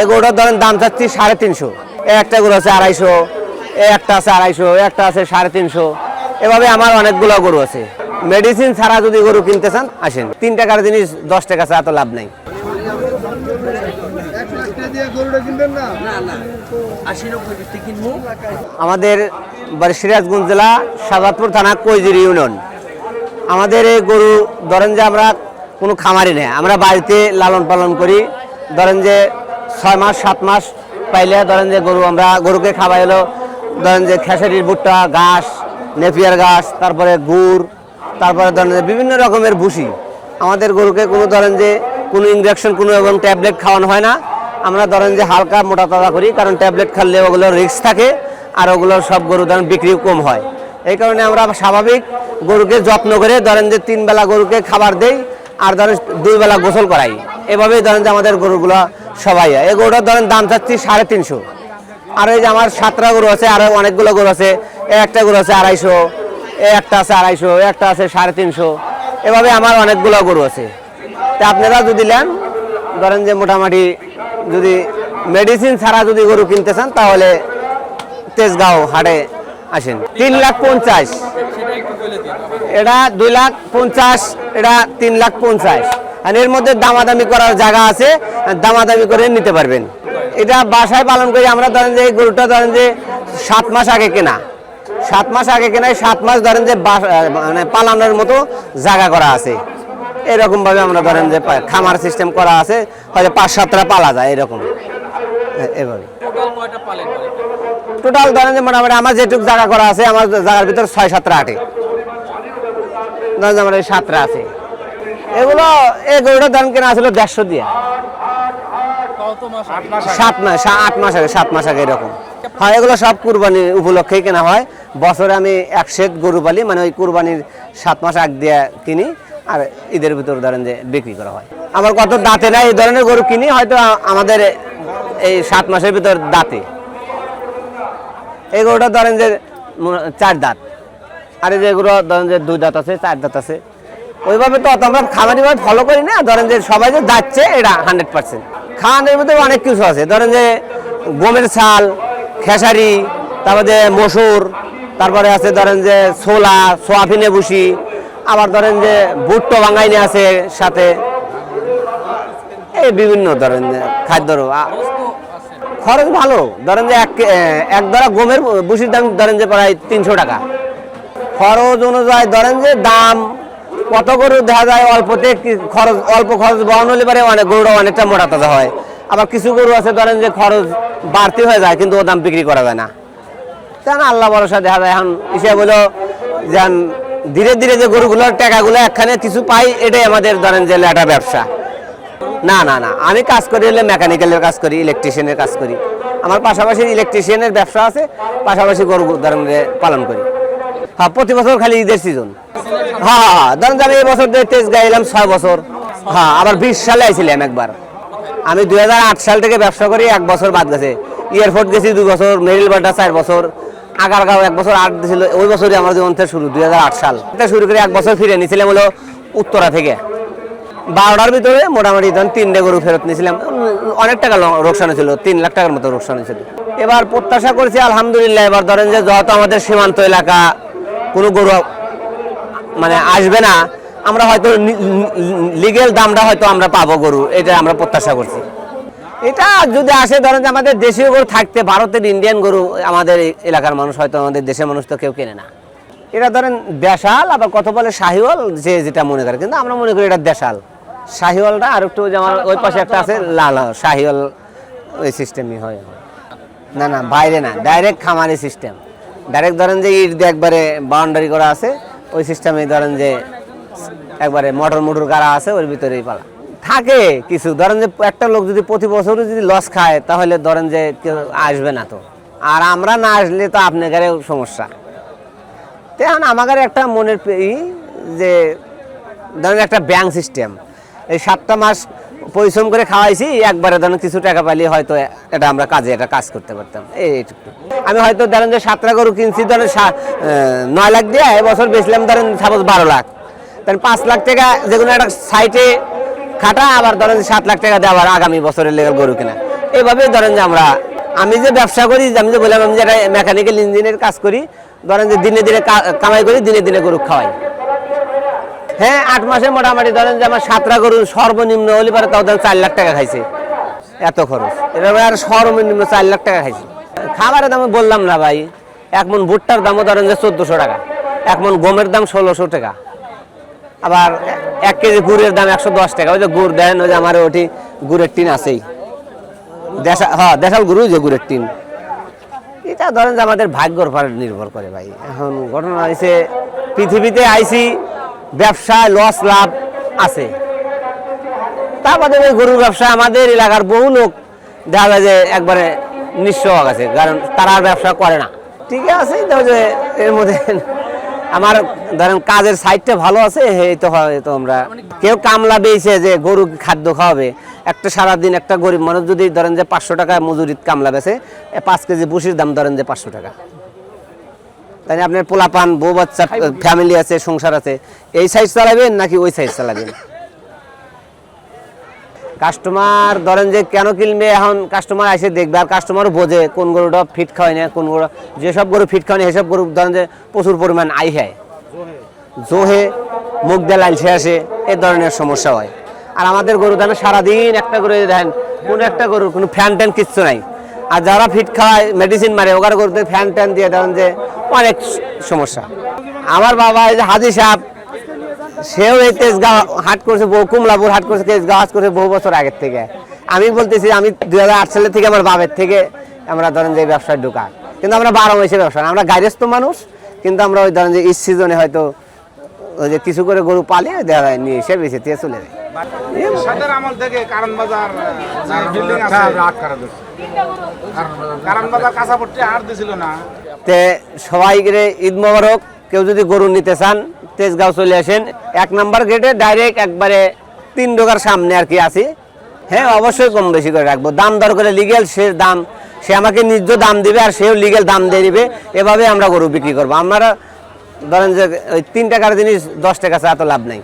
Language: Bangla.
এই গরুটার ধরেন দাম চাচ্ছি 350। একটা গরু আছে 250, একটা আছে 250, একটা আছে 350। এভাবে আমার অনেকগুলো গরু আছে। মেডিসিন ছাড়া যদি গরু কিনতে চান আসেন। 3 টাকার জিনিস 10 টাকা ছাড়া তো লাভ নাই। আমাদের বাড়ি সিরাজগঞ্জ জেলা শাহজাদপুর থানা কৈজির ইউনিয়ন। আমাদের এই গরু ধরেন যে আমরা কোনো খামারি নেই, আমরা বাড়িতে লালন পালন করি। ধরেন যে 6 মাস 7 মাস পাইলে ধরেন যে আমরা গরুকে খাওয়াই হলো ধরেন যে খেসারির ভুট্টা ঘাস, নেপিয়ার ঘাস, তারপরে গুড়, তারপরে ধরেন যে বিভিন্ন রকমের ভুসি। আমাদের গরুকে কোনো ধরেন যে কোনো ইনজেকশন কোনো এবং ট্যাবলেট খাওয়ানো হয় না। আমরা ধরেন যে হালকা মোটা তাজা করি, কারণ ট্যাবলেট খাইলে ওগুলো রিস্ক থাকে আর ওগুলোর সব গরু ধরেন বিক্রিও কম হয়। এই কারণে আমরা স্বাভাবিক গরুকে যত্ন করে ধরেন যে 3 বেলা গরুকে খাবার দেই আর ধরেন 2 বেলা গোসল করাই। এভাবেই ধরেন যে আমাদের গরুগুলো সবাই। এই গরুটার ধরেন দাম চাচ্ছি 350। আর এই যে আমার 7টা গরু আছে, আরও অনেকগুলো গরু আছে। একটা গরু আছে 250, একটা আছে 250, একটা আছে 350। এভাবে আমার অনেকগুলো গরু আছে। তা আপনারা যদি নেন ধরেন যে মোটামুটি যদি মেডিসিন ছাড়া যদি গরু কিনতে চান তাহলে তেজগাঁও হাটে আসেন। 3,50,000, এটা 2,50,000, এটা 3,50,000। আর এর মধ্যে দামাদামি করার জায়গা আছে, দামাদামি করে নিতে পারবেন। এটা বাসায় পালন করি আমরা। ধরেন যে এই গরুটা ধরেন যে 7 মাস আগে কেনা, 7 মাস আগে কেনায় 7 মাস ধরেন যে মানে পালানোর মতো জায়গা করা আছে। এরকম ভাবে আমরা ধরেন যে খামার সিস্টেম করা আছে, হয়তো 5-7টা পালা যায় এরকম। এভাবে টোটাল ধরেন যে মোটামুটি আমার যেটুকু জায়গা করা আছে, আমার জায়গার ভিতর 6-7টা আটে ধরেন আমার এই 7টা আছে। এগুলো এই গরুটা ধরেন কেনা আসলে 150 দিয়ে 7 মাস 8 মাস আগে 7 মাস আগে এরকম। হ্যাঁ, এগুলো সব কুরবানি উপলক্ষেই কেনা হয়। বছরে আমি 1 সেট গরু পালি, মানে ওই কুরবানির 7 মাস আগ দিয়ে কিনি আর ঈদের ভিতর ধরেন যে বিক্রি করা হয়। আমার কত দাঁতে নাই এই ধরনের গরু কিনি, হয়তো আমাদের এই 7 মাসের ভিতর দাঁতে। এই গরুটা ধরেন যে 4 দাঁত, আর এই যে গরু ধরেন যে 2 দাঁত আছে, 4 দাঁত আছে। ওইভাবে তো আমরা খামারিভাবে ফলো করি না। ধরেন যে সবাই যে যাচ্ছে এটা 100%। খাওয়ানোর মধ্যে অনেক কিছু আছে, ধরেন যে গমের ছাল, খেসারি, তারপরে মসুর, তারপরে আছে ধরেন যে ছোলা, সোয়াবিনে ভুসি, আবার ধরেন যে ভুট্টো বাঙাইনি আছে সাথে। এই বিভিন্ন ধরেন যে খাদ্য খরচ ভালো। ধরেন যে এক ধরা গমের ভুসির দাম ধরেন যে প্রায় 300 টাকা। খরচ অনুযায়ী ধরেন যে দাম কত গরু দেখা যায় অল্পতে খরচ, অল্প খরচ বহন হলে পারে অনেক গরুটা অনেকটা মোটা তাজা হয়। আবার কিছু গরু আছে ধরেন যে খরচ বাড়তি হয়ে যায় কিন্তু ও দাম বিক্রি করা যায় না। কেন আল্লাহ ভরসা দেখা যায়। এখন হিসেবে হলো যে ধীরে ধীরে যে গরুগুলোর টাকাগুলো একখানে কিছু পাই, এটাই আমাদের ধরেন যে একটা ব্যবসা। না না না, আমি কাজ করি হলে মেকানিক্যালের কাজ করি, ইলেকট্রিশিয়ানের কাজ করি। আমার পাশাপাশি ইলেকট্রিশিয়ানের ব্যবসা আছে, পাশাপাশি গরু ধরেন যে পালন করি। হ্যাঁ, প্রতি বছর খালি ঈদের সিজন। হ্যাঁ হ্যাঁ, ধরেন যে আমি এই বছর তেজগাঁও এলাম 6 বছর। হ্যাঁ, আবার 20 সালে আইছিলাম একবার। আমি 2008 সাল থেকে ব্যবসা করি, 1 বছর বাদ গেছে। এয়ারপোর্ট গেছি 2 বছর, মেরিল বাটা 4 বছর, আগারগাঁও 1 বছর 8 ছিল। ওই বছরই আমার জীবন থেকে শুরু, 2008 সাল এটা শুরু করে 1 বছর ফিরে নিয়েছিলাম হলো উত্তরা থেকে। 12টার ভিতরে মোটামুটি ধরেন 3টে গরু ফেরত নিয়েছিলাম। অনেক টাকা লোকসান ছিল, 3 লাখ টাকার মতো লোকসান হয়েছিল। এবার প্রত্যাশা করছি আলহামদুলিল্লাহ, এবার ধরেন যে যেহেতু আমাদের সীমান্ত এলাকা কোনো গরু মানে আসবে না, আমরা হয়তো লিগেল দামটা হয়তো আমরা পাবো গরু, এটা আমরা প্রত্যাশা করছি। এটা যদি আসে ধরেন যে আমাদের দেশীয় গরু থাকতে, ভারতের ইন্ডিয়ান গরু আমাদের এলাকার মানুষ হয়তো, আমাদের দেশের মানুষ তো কেউ কেনে না। এটা ধরেন দেশাল, আবার কত বলে শাহিওয়াল, যে যেটা মনে করে, কিন্তু আমরা মনে করি এটা দেশাল। শাহিওয়ালটা আর একটু যে আমার ওই পাশে একটা আছে লাল শাহিওয়াল, ওই সিস্টেমই হয়। না না, বাইরে না, ডাইরেক্ট খামারি সিস্টেম। ডাইরেক্ট ধরেন যে ইট দিয়ে একবারে বাউন্ডারি করা আছে, ওই সিস্টেমে ধরেন যে একবারে মোটর গাড়া আছে, ওর ভিতরেই পালা থাকে কিছু। ধরেন যে একটা লোক যদি প্রতি বছর যদি লস খায় তাহলে ধরেন যে কেউ আসবে না তো, আর আমরা না আসলে তো আপনাদেরও সমস্যা। তো এখন আমাদের একটা মনের যে ধরেন একটা ব্যাংক সিস্টেম, এই 7টা মাস পরিশ্রম করে খাওয়াইছি, একবারে ধরেন কিছু টাকা পাইলে হয়তো এটা আমরা এটা কাজ করতে পারতাম। এইটুকু আমি হয়তো ধরেন যে 7টা গরু কিনছি ধরেন 9 লাখ দিয়ে, এবছর বেচলাম ধরেন সাপোজ 12 লাখ, তাহলে 5 লাখ টাকা যেগুলো একটা সাইটে খাটা, আবার ধরেন 7 লাখ টাকা দিয়ে আবার আগামী বছরের লেগে গরু কেনা। এইভাবে ধরেন যে আমি যে ব্যবসা করি, আমি যে বললাম আমি যেটা মেকানিক্যাল ইঞ্জিনিয়ার কাজ করি, ধরেন যে দিনে দিনে কামাই করি, দিনে দিনে গরু খাওয়াই। হ্যাঁ 8 মাসে মোটামুটি ধরেন যে আমার 7টা গরু সর্বনিম্ন হলে পরে তাও ধরেন 4 লাখ টাকা খাইছে, এত খরচ। এভাবে আর সর্বনিম্ন 4 লাখ টাকা খাইছে। খাবারের দামে বললাম না ভাই, 1 মণ ভুট্টার দামও ধরেন যে 1400 টাকা, 1 মণ গমের দাম 1600 টাকা, আবার 1 কেজি গুড়ের দাম 110 টাকা। ওই যে গুড় দেন, ওই যে আমার ওটি গুড়ের টিন আছেই, দেশাল গুরু যে গুড়ের টিন। এটা ধরেন যে আমাদের ভাগ্যর উপর নির্ভর করে ভাই। এখন ঘটনা হয়েছে পৃথিবীতে আইছি, ব্যবসায় লস লাভ আছে, তারপরে ওই গরুর ব্যবসা আমাদের এলাকার বহু লোক দেখা যায় যে একবারে নিঃস্ব হয়ে গেছে, কারণ তারা আর ব্যবসা করে না। ঠিক আছে, যে এর মধ্যে আমার ধরেন কাজের সাইডটা ভালো আছে, এই তো হয়তো আমরা কেউ কামলা বেয়েছে যে গরু খাদ্য খাওয়াবে। একটা সারাদিন একটা গরিব মানুষ যদি ধরেন যে 500 টাকা মজুরিত কামলা বেছে, 5 কেজি ভুসির দাম ধরেন যে 500 টাকা। তাই আপনার পোলাপান বউ বাচ্চা ফ্যামিলি আছে, সংসার আছে, এই সাইজ চালাবেন নাকি ওই সাইজ চালাবেন? কাস্টমার ধরেন যে কেন কিনবে, এখন কাস্টমার এসে দেখবে, আর কাস্টমারও বোঝে কোন গরুটা ফিট খাওয়ায় না, কোন গরু, যেসব গরু ফিট খাওয়ায় না সেসব গরু ধরেন যে প্রচুর পরিমাণ আই হয়, জোহে মুখ দিয়ে লালছে আসে, এই ধরনের সমস্যা হয়। আর আমাদের গরু ধরেন সারাদিন একটা গরু দেখেন, কোনো একটা গরুর কোনো ফ্যান ট্যান কিচ্ছু নাই। আর যারা ফিট খাওয়ায় মেডিসিন মারে, ওগার গরুতে ফ্যান ট্যান দিয়ে ধরেন যে অনেক সমস্যা। আমার বাবা এই যে হাজি সাহেব, সেও এই তেজগাঁও হাট করছে, কুমলাপুর হাট করছে, তেজগাঁও হাট করছে বহু বছর আগের থেকে। আমি বলতেছি আমি 2008 সালের থেকে আমার বাবার থেকে আমরা ধরেন যে ব্যবসায় ঢোকা, কিন্তু আমরা 12 মাসে ব্যবসা না, আমরা গাইরস্থ মানুষ, কিন্তু আমরা ওই ধরেন যে এই সিজনে হয়তো ওই যে কিছু করে গরু পালিয়ে দেওয়া হয়, নিয়ে এসে বেঁচে দিয়ে চলে যায়। সাদের আমল থেকে কারণ বাজার যে বিল্ডিং আছে, কারণ বাজার কাঁচাপট্টি হাট দিছিল না। তে সবাইকে ঈদ মোবারক। কেউ যদি গরু নিতে চান তেজগাঁও চলে আসেন, 1 নম্বর গেটে ডাইরেক্ট একবারে 3 ডোকার সামনে আর কি আছি। হ্যাঁ অবশ্যই কম বেশি করে রাখবো, দাম দর করে লিগেল সে আমাকে ন্যায্য দাম দিবে, আর সেও লিগেল দাম দিয়ে দিবে, এভাবে আমরা গরু বিক্রি করবো। আমরা ধরেন যে ওই 3 টাকার জিনিস 10 টাকা ছাড়া তো লাভ নাই।